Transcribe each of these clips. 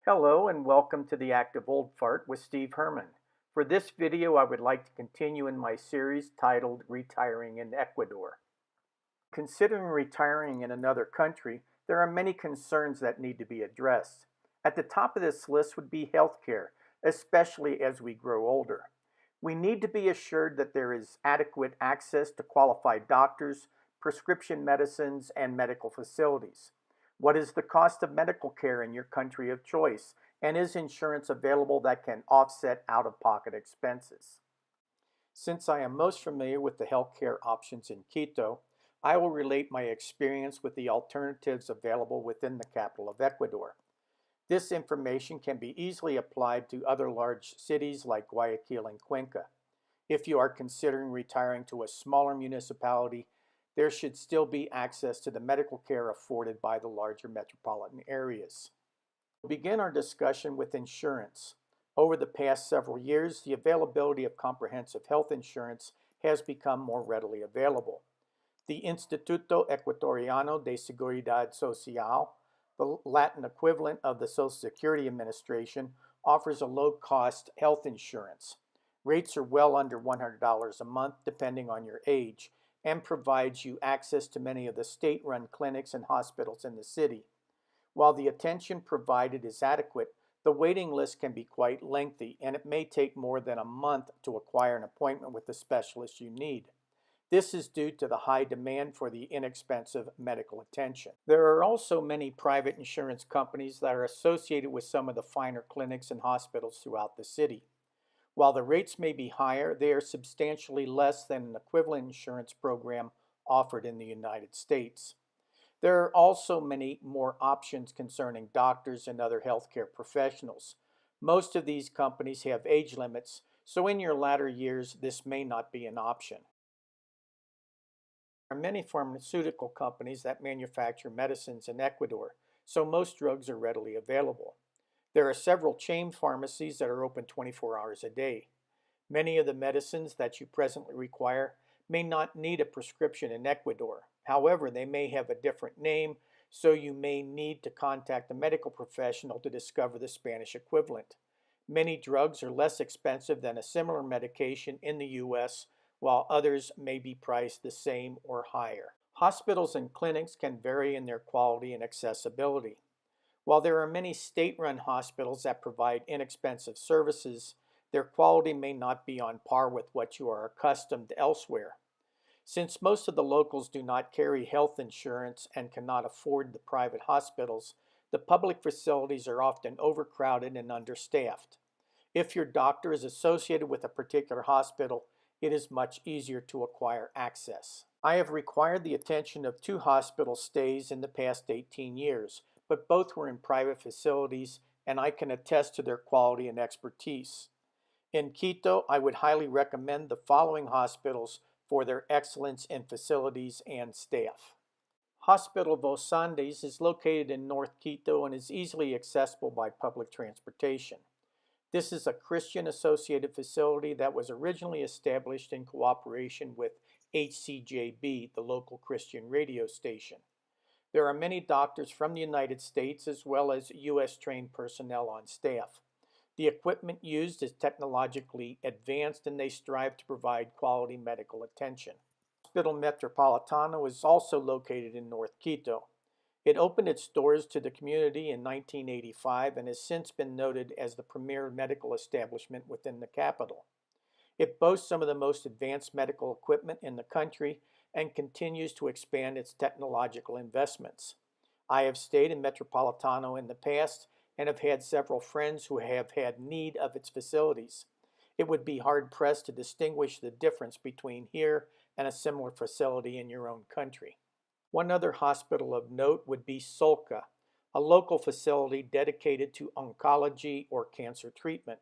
Hello and welcome to the Active Old Fart with Steve Herman. For this video, I would like to continue in my series titled Retiring in Ecuador. Considering retiring in another country, there are many concerns that need to be addressed. At the top of this list would be healthcare, especially as we grow older. We need to be assured that there is adequate access to qualified doctors, prescription medicines, and medical facilities. What is the cost of medical care in your country of choice? And is insurance available that can offset out-of-pocket expenses? Since I am most familiar with the healthcare options in Quito, I will relate my experience with the alternatives available within the capital of Ecuador. This information can be easily applied to other large cities like Guayaquil and Cuenca. If you are considering retiring to a smaller municipality, there should still be access to the medical care afforded by the larger metropolitan areas. We'll begin our discussion with insurance. Over the past several years, the availability of comprehensive health insurance has become more readily available. The Instituto Ecuatoriano de Seguridad Social, the Latin equivalent of the Social Security Administration, offers a low-cost health insurance. Rates are well under $100 a month depending on your age, and provides you access to many of the state-run clinics and hospitals in the city. While the attention provided is adequate, the waiting list can be quite lengthy, and it may take more than a month to acquire an appointment with the specialist you need. This is due to the high demand for the inexpensive medical attention. There are also many private insurance companies that are associated with some of the finer clinics and hospitals throughout the city. While the rates may be higher, they are substantially less than an equivalent insurance program offered in the United States. There are also many more options concerning doctors and other healthcare professionals. Most of these companies have age limits, so in your latter years, this may not be an option. There are many pharmaceutical companies that manufacture medicines in Ecuador, so most drugs are readily available. There are several chain pharmacies that are open 24 hours a day. Many of the medicines that you presently require may not need a prescription in Ecuador. However, they may have a different name, so you may need to contact a medical professional to discover the Spanish equivalent. Many drugs are less expensive than a similar medication in the U.S., while others may be priced the same or higher. Hospitals and clinics can vary in their quality and accessibility. While there are many state-run hospitals that provide inexpensive services, their quality may not be on par with what you are accustomed to elsewhere. Since most of the locals do not carry health insurance and cannot afford the private hospitals, the public facilities are often overcrowded and understaffed. If your doctor is associated with a particular hospital, it is much easier to acquire access. I have required the attention of 2 hospital stays in the past 18 years, but both were in private facilities, and I can attest to their quality and expertise. In Quito, I would highly recommend the following hospitals for their excellence in facilities and staff. Hospital Los Andes is located in North Quito and is easily accessible by public transportation. This is a Christian-associated facility that was originally established in cooperation with HCJB, the local Christian radio station. There are many doctors from the United States as well as U.S.-trained personnel on staff. The equipment used is technologically advanced and they strive to provide quality medical attention. Hospital Metropolitano is also located in North Quito. It opened its doors to the community in 1985 and has since been noted as the premier medical establishment within the capital. It boasts some of the most advanced medical equipment in the country and continues to expand its technological investments. I have stayed in Metropolitano in the past and have had several friends who have had need of its facilities. It would be hard-pressed to distinguish the difference between here and a similar facility in your own country. One other hospital of note would be Solca, a local facility dedicated to oncology or cancer treatment.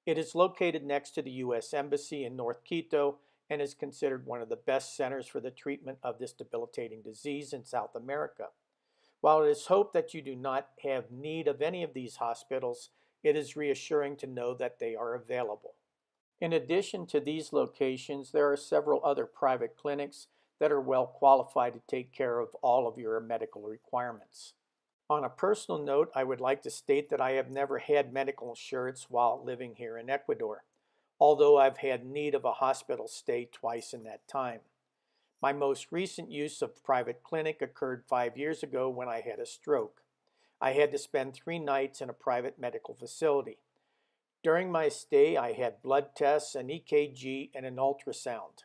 It is located next to the U.S. Embassy in North Quito and is considered one of the best centers for the treatment of this debilitating disease in South America. While it is hoped that you do not have need of any of these hospitals, it is reassuring to know that they are available. In addition to these locations, there are several other private clinics that are well qualified to take care of all of your medical requirements. On a personal note, I would like to state that I have never had medical insurance while living here in Ecuador, although I've had need of a hospital stay twice in that time. My most recent use of private clinic occurred 5 years ago when I had a stroke. I had to spend 3 nights in a private medical facility. During my stay, I had blood tests, an EKG, and an ultrasound.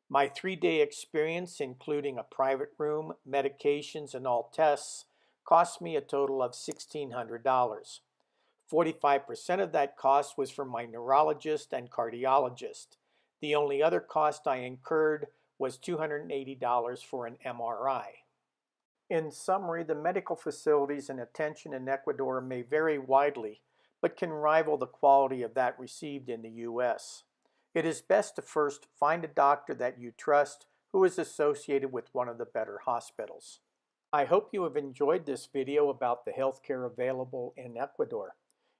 My 3-day experience, including a private room, medications, and all tests, cost me a total of $1,600. 45% of that cost was from my neurologist and cardiologist. The only other cost I incurred was $280 for an MRI. In summary, the medical facilities and attention in Ecuador may vary widely, but can rival the quality of that received in the U.S. It is best to first find a doctor that you trust who is associated with one of the better hospitals. I hope you have enjoyed this video about the healthcare available in Ecuador.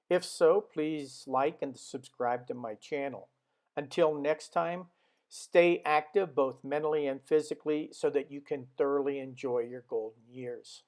If so, please like and subscribe to my channel. Until next time, stay active both mentally and physically so that you can thoroughly enjoy your golden years.